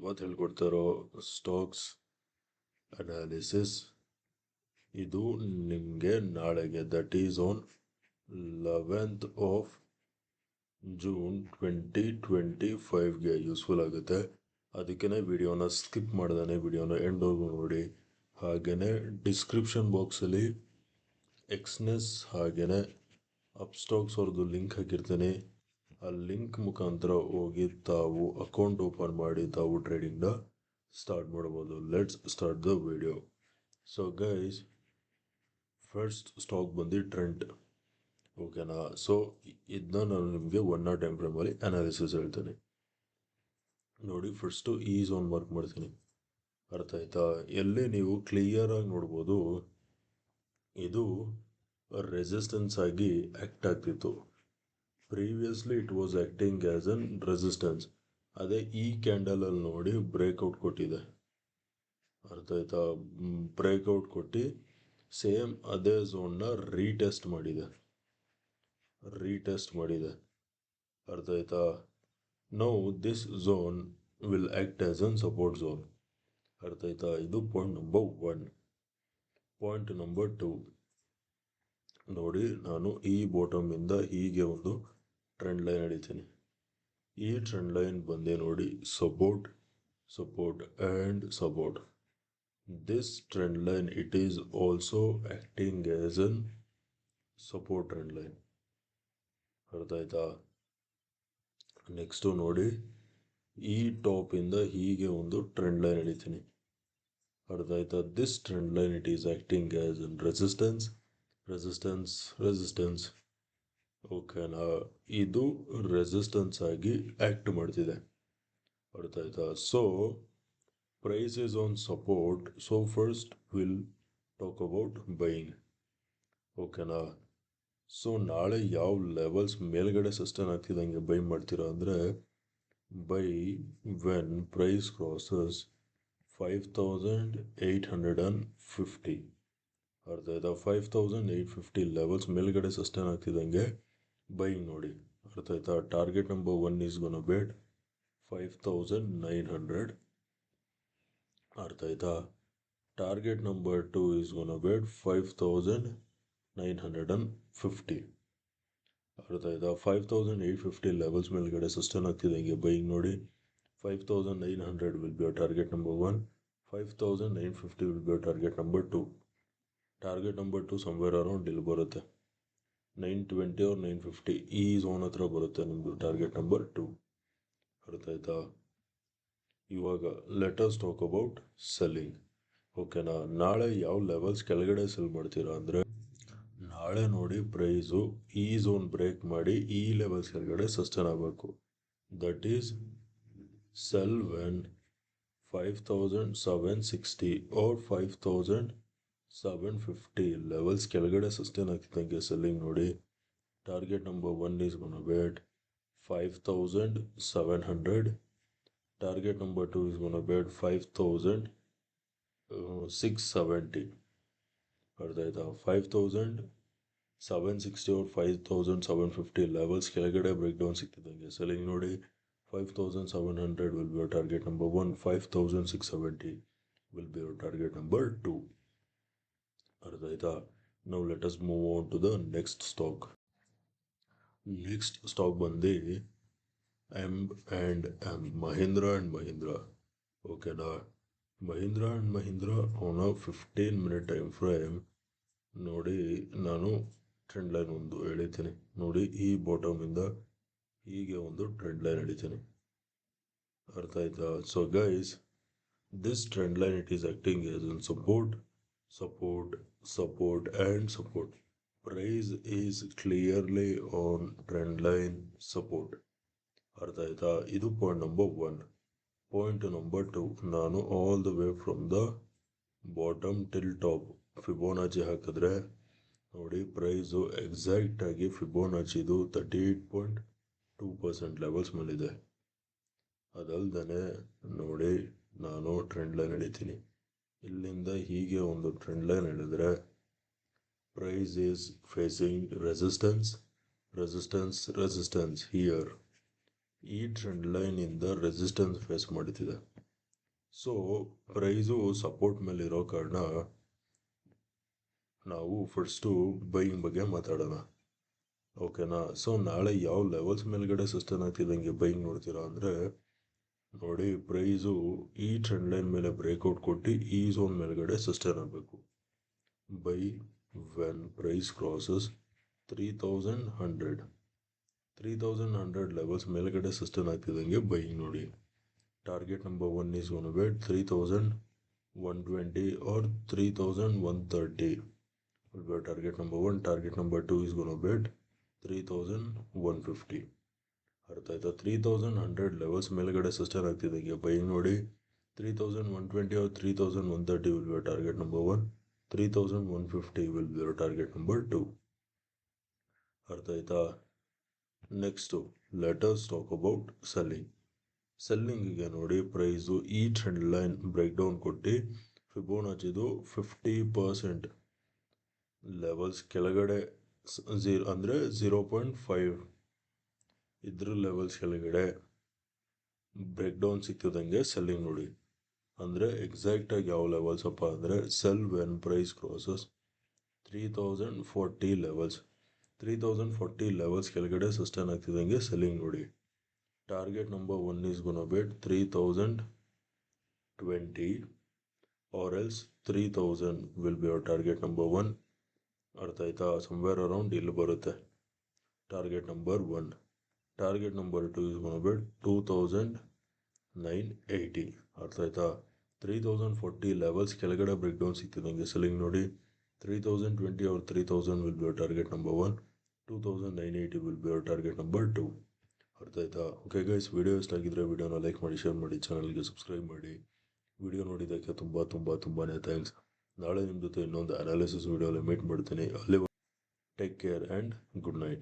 ಇವತ್ತು ಹೇಳ್ಕೊಡ್ತಾ ಇರೋ ಸ್ಟಾಕ್ಸ್ ಅನಾಲಿಸಿಸ್ ಇದು ನಿಮಗೆ ನಾಳೆಗೆ that is on 11th of June 2025ಗೆ ಯೂಸ್ಫುಲ್ ಆಗುತ್ತೆ. ಅದಕ್ಕೇ ವಿಡಿಯೋನ ಸ್ಕಿಪ್ ಮಾಡ್ದಾನೆ ವಿಡಿಯೋನ ಎಂಡ್ವರೆಗೂ ನೋಡಿ. ಹಾಗೆಯೇ ಡಿಸ್ಕ್ರಿಪ್ಷನ್ ಬಾಕ್ಸಲ್ಲಿ ಎಕ್ಸ್ನೆಸ್ ಹಾಗೆಯೇ ಅಪ್ಸ್ಟಾಕ್ಸ್ ಅವ್ರದ್ದು ಲಿಂಕ್ ಹಾಕಿರ್ತೀನಿ. ಆ ಲಿಂಕ್ ಮುಖಾಂತರ ಹೋಗಿ ತಾವು ಅಕೌಂಟ್ ಓಪನ್ ಮಾಡಿ ತಾವು ಟ್ರೇಡಿಂಗ್ನ ಸ್ಟಾರ್ಟ್ ಮಾಡ್ಬೋದು. Let's start the video. So guys, first stock ಬಂದು ಟ್ರೆಂಟ್. ಓಕೆನಾ? ಸೊ ಇದನ್ನ ನಾನು ನಿಮಗೆ 1 hour ಟೈಮ್ ಫ್ರೇಮಲ್ಲಿ ಅನಾಲಿಸಿಸ್ ಹೇಳ್ತೇನೆ. ನೋಡಿ, ಫಸ್ಟು ಈ ಝೋನ್ ಮಾರ್ಕ್ ಮಾಡ್ತೀನಿ. ಅರ್ಥ ಆಯ್ತಾ? ಎಲ್ಲಿ ನೀವು ಕ್ಲಿಯರಾಗಿ ನೋಡ್ಬೋದು, ಇದು ರೆಸಿಸ್ಟೆನ್ಸ್ ಆಗಿ ಆ್ಯಕ್ಟ್ ಆಗ್ತಿತ್ತು. Previously it was acting as an resistance. ಅದೇ ಈ ಕ್ಯಾಂಡಲಲ್ಲಿ ನೋಡಿ ಬ್ರೇಕ್ಔಟ್ ಕೊಟ್ಟಿದೆ. ಅರ್ಥ ಆಯ್ತಾ? ಬ್ರೇಕ್ಔಟ್ ಕೊಟ್ಟು ಸೇಮ್ ಅದೇ ಝೋನ್ನ ರೀಟೆಸ್ಟ್ ಮಾಡಿದೆ. ಅರ್ಥ ಆಯ್ತಾ? Now this zone will act as an support zone. ಅರ್ಥ ಆಯ್ತಾ? ಇದು ಪಾಯಿಂಟ್ ನಂಬರ್ 1. ಪಾಯಿಂಟ್ ನಂಬರ್ 2 ನೋಡಿ, ನಾನು ಈ ಬಾಟಮಿಂದ ಹೀಗೆ ಒಂದು ಟ್ರೆಂಡ್ ಲೈನ್ ಹಿಡಿತೀನಿ. ಈ ಟ್ರೆಂಡ್ ಲೈನ್ ಬಂದೆ ನೋಡಿ support and support. This trend line it is also acting as an support trend line. ಅರ್ಥ ಆಯ್ತಾ? ನೆಕ್ಸ್ಟು ನೋಡಿ, ಈ ಟಾಪಿಂದ ಹೀಗೆ ಒಂದು ಟ್ರೆಂಡ್ ಲೈನ್ ಹಿಡಿತೀನಿ. ಅರ್ಥ ಆಯ್ತಾ? This trend line it is acting as an resistance. ಓಕೆನಾ? ಇದು ರೆಸಿಸ್ಟೆನ್ಸ್ ಆಗಿ ಆ್ಯಕ್ಟ್ ಮಾಡ್ತಿದೆ. ಅರ್ಥ ಆಯ್ತಾ? So price is on support. So first will talk about buying. ಓಕೆನಾ? ಸೊ ನಾಳೆ ಯಾವ ಲೆವೆಲ್ಸ್ ಮೇಲ್ಗಡೆ ಸಸ್ಟೈನ್ ಆಗ್ತಿದ್ದಂಗೆ ಬೈ ಮಾಡ್ತೀರಾ ಅಂದರೆ, ಬೈ ವೆನ್ ಪ್ರೈಸ್ ಕ್ರಾಸಸ್ 5850. ಅರ್ಥ ಆಯ್ತಾ? 5850 ಲೆವೆಲ್ಸ್ ಮೇಲ್ಗಡೆ ಸಸ್ಟೈನ್ ಆಗ್ತಿದ್ದಂಗೆ ಬೈಯಿಂಗ್ ನೋಡಿ. ಅರ್ಥ ಆಯ್ತಾ? Target number 1 is ಗೋನ bait 5900. ಅರ್ಥ ಆಯ್ತಾ? Target number 2 is ಗೋನ bait 5950. ಅರ್ಥ ಆಯ್ತಾ? 5850 ಲೆವೆಲ್ಸ್ ಮೇಲ್ಗಡೆ ಸಸ್ಟೈನ್ ಆಗ್ತಿದ್ದಂಗೆ ಬೈಯಿಂಗ್ ನೋಡಿ. 5900 will be target number 1. 5950 will be target number 2. Target number 2 somewhere around ಇಲ್ಲಿ ಬರುತ್ತೆ, 920 or 950 ಈ ಝೋನ್ ಹತ್ರ ಬರುತ್ತೆ ನಿಮ್ಮದು ಟಾರ್ಗೆಟ್ ನಂಬರ್ 2. ಅರ್ಥ ಆಯ್ತಾ? ಇವಾಗ let us talk about selling. ಓಕೆನಾ? ನಾಳೆ ಯಾವ ಲೆವೆಲ್ಸ್ ಕೆಳಗಡೆ ಸೆಲ್ ಮಾಡ್ತೀರಾ ಅಂದರೆ, ನಾಳೆ ನೋಡಿ ಪ್ರೈಸು ಈ ಝೋನ್ ಬ್ರೇಕ್ ಮಾಡಿ ಈ ಲೆವೆಲ್ಸ್ ಕೆಳಗಡೆ ಸಸ್ಟೈನ್ ಆಗಬೇಕು. That is cell when 5760 or 5750 levels ಕೆಳಗಡೆ ಸಸ್ಟೈನ್ ಆಗ್ತಿದ್ದಂಗೆ ಸೆಲ್ಲಿಂಗ್ ನೋಡಿ. Target number 1 is ಗೋನ bait 5700. Target number 2 is ಗೋನ bait 5670. ಅರ್ಥ ಆಯ್ತಾ? 5760 or 5750 ಲೆವೆಲ್ಸ್ ಕೆಳಗಡೆ ಬ್ರೇಕ್ ಡೌನ್ ಸಿಗ್ತಿದ್ದಂಗೆ ಸೆಲ್ಲಿಂಗ್ ನೋಡಿ. 5700 will be your target number 1. 5670 will be your target number 2. ಅರ್ಥ ಆಯ್ತಾ? Now let us move on to the next stock. Next stock ಬಂದು M&M, Mahindra and Mahindra. ಓಕೆನಾ? Mahindra and Mahindra on a 15-minute time frame ನೋಡಿ, ನಾನು trend line ಒಂದು ಎಳಿತೀನಿ. ನೋಡಿ, ಈ ಬಾಟಮಿಂದ ಹೀಗೆ ಒಂದು ಟ್ರೆಂಡ್ ಲೈನ್ ಹಿಡಿತೀನಿ. ಅರ್ಥ ಆಯ್ತಾ? So guys, this trend line it is acting as an support and support. Price is clearly on trend line support. ಅರ್ಥ ಆಯ್ತಾ? ಇದು ಪಾಯಿಂಟ್ ನಂಬರ್ 1. ಪಾಯಿಂಟ್ ನಂಬರ್ 2, ನಾನು all the way from the bottom till top Fibonacci ಹಾಕಿದ್ರೆ ನೋಡಿ, price ಎಕ್ಸಾಕ್ಟಾಗಿ ಫಿಬೋನಾಚಿದು 38.2% levels ಮೇಲಿದೆ. ಅದಲ್ದೇ ನೋಡಿ, ನಾನು trend line ಹಿಡಿತೀನಿ. ಇಲ್ಲಿಂದ ಹೀಗೆ ಒಂದು ಟ್ರೆಂಡ್ ಲೈನ್ ಹಿಡಿದ್ರೆ price is facing resistance here. ಈ ಟ್ರೆಂಡ್ ಲೈನಿಂದ ರೆಸಿಸ್ಟೆನ್ಸ್ ಫೇಸ್ ಮಾಡ್ತಿದೆ. ಸೊ ಪ್ರೈಸು ಸಪೋರ್ಟ್ ಮೇಲೆ ಇರೋ ಕಾರಣ ನಾವು ಫಸ್ಟು ಬೈಯಿಂಗ್ ಬಗ್ಗೆ ಮಾತಾಡೋಣ, ಓಕೆನಾ. ಸೊ ನಾಳೆ ಯಾವ ಲೆವೆಲ್ಸ್ ಮೇಲ್ಗಡೆ ಸಸ್ಟೈನ್ ಆಗ್ತಿದ್ದಂಗೆ ಬೈಯಿಂಗ್ ನೋಡ್ತೀರಾ ಅಂದರೆ, ನೋಡಿ ಪ್ರೈಸು ಈ ಟ್ರೆಂಡ್ ಲೈನ್ ಮೇಲೆ ಬ್ರೇಕ್ಔಟ್ ಕೊಟ್ಟು ಈ ಝೋನ್ ಮೇಲ್ಗಡೆ ಸಸ್ಟೈನ್ ಆಗಬೇಕು. Buy when price crosses 3100 levels ಮೇಲ್ಗಡೆ ಸಸ್ಟೈನ್ ಆಗ್ತಿದ್ದಂಗೆ ಬೈಯಿಂಗ್ ನೋಡಿ. Target number 1 is going to be 3120 or 3130 will be target number 1. Target number 2 is going to be 3150. ಅರ್ಥ ಆಯ್ತಾ. 3100 ಲೆವೆಲ್ಸ್ ಮೇಲ್ಗಡೆ ಸಸ್ಟೈನ್ ಆಗ್ತಿದ್ದಂಗೆ ಬೈಯಿಂಗ್ ನೋಡಿ. 3120 or 3130 will be target number 1. 3150 will be target number 2. ಅರ್ಥ ಆಯ್ತಾ. Next let us talk about ಸೆಲ್ಲಿಂಗಿಗೆ ನೋಡಿ. Price ಈ ಟ್ರೆಂಡ್ ಲೈನ್ ಬ್ರೇಕ್ ಡೌನ್ ಕೊಟ್ಟು ಫಿಬೋನಾಚಿದು 50% ಲೆವೆಲ್ಸ್ ಕೆಳಗಡೆ ಅಂದರೆ 0.5 ಇದ್ರ ಲೆವೆಲ್ಸ್ ಕೆಳಗಡೆ ಬ್ರೇಕ್ ಡೌನ್ ಸಿಗ್ತಿದ್ದಂಗೆ ಸೆಲ್ಲಿಂಗ್ ನೋಡಿ. ಅಂದರೆ ಎಕ್ಸಾಕ್ಟಾಗಿ ಯಾವ ಲೆವೆಲ್ಸ್ ಅಪ್ಪ ಅಂದರೆ, sell when price crosses 3040 levels. 3040 levels ಕೆಳಗಡೆ ಸಸ್ಟೈನ್ ಆಗ್ತಿದ್ದಂಗೆ ಸೆಲ್ಲಿಂಗ್ ನೋಡಿ. Target number 1 is gonna be 3020 or else 3000 will be our target number 1. ಅರ್ಥ ಆಯ್ತಾ. ಸಮ್ವೇರ್ ಅರೌಂಡ್ ಇಲ್ಲಿ ಬರುತ್ತೆ target number 1. Target number 2 is gonna be 2980. ಅರ್ಥ ಆಯ್ತಾ. 3040 ಲೆವೆಲ್ಸ್ ಕೆಳಗಡೆ ಬ್ರೇಕ್ ಡೌನ್ ಸಿಗ್ತಿದ್ದಂಗೆ ಸೆಲ್ಲಿಂಗ್ ನೋಡಿ. 3020 or 3000 will be our target number 1. 2980 will be our target number 2. ಅರ್ಥ ಆಯ್ತಾ. ಓಕೆ ಗೈಸ್, ವಿಡಿಯೋ ಇಷ್ಟ ಆಗಿದ್ರೆ ವಿಡಿಯೋನ ಲೈಕ್ ಮಾಡಿ, ಶೇರ್ ಮಾಡಿ, ಚಾನಲ್ಗೆ ಸಬ್ಸ್ಕ್ರೈಬ್ ಮಾಡಿ. ವಿಡಿಯೋ ನೋಡಿದ್ದಕ್ಕೆ ತುಂಬಾ ಥ್ಯಾಂಕ್ಸ್. ನಾಳೆ ನಿಮ್ಮ ಜೊತೆ ಇನ್ನೊಂದು ಅನಾಲಿಸಿಸ್ ವಿಡಿಯೋಲಿ ಮೀಟ್ ಮಾಡ್ತೀನಿ. ಅಲ್ಲಿ take care and good night.